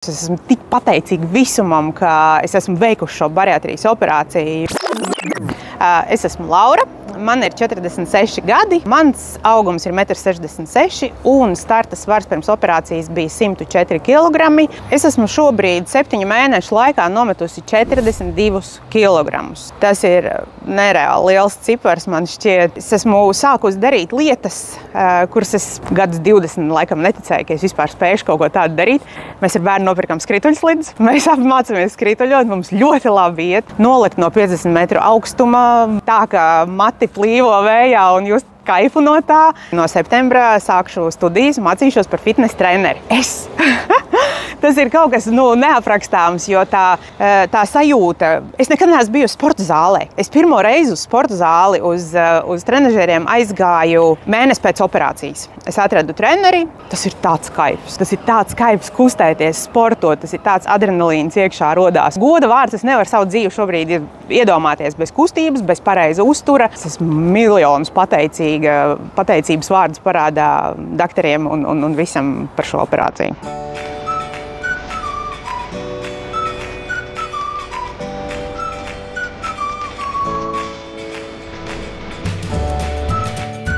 Es esmu tik pateicīga visumam, ka es esmu veikuši šo bariatrijas operāciju. Es esmu Laura, man ir 46 gadi, mans augums ir 1,66 m un starta svars pirms operācijas bija 104 kg. Es esmu šobrīd 7 mēnešu laikā nometusi 42 kg. Tas ir nereāli liels cipars, man šķiet. Es esmu sākusi darīt lietas, kuras es gadus 20 laikam neticēju, ka es vispār spēšu kaut ko tādu darīt. Mēs ar bērnu nopirkam skrituļslidus, mēs apmācāmies skrituļot, mums ļoti labi iet. Nolikt no 50 metru augstuma, tā kā mati plīvo vējā un jūs kaifu no tā. No septembra sākšu studijas, mācīšos par fitness treneri. Tas ir kaut kas neaprakstāms, jo tā sajūta. Es nekad neesmu bijusi sporta zālē. Es pirmo reizi uz sporta zāli, uz trenažieriem aizgāju mēnesi pēc operācijas. Es atradu treneri. Tas ir tāds kaifs. Tas ir tāds kaifs kustēties, sportot. Tas ir tāds adrenalīns iekšā rodās. Goda vārds, es nevaru savu dzīvi šobrīd iedomāties bez kustības, bez pareiza uztura. Es esmu miljonus pateicības vārdus parādā dakteriem un visam par šo operāciju.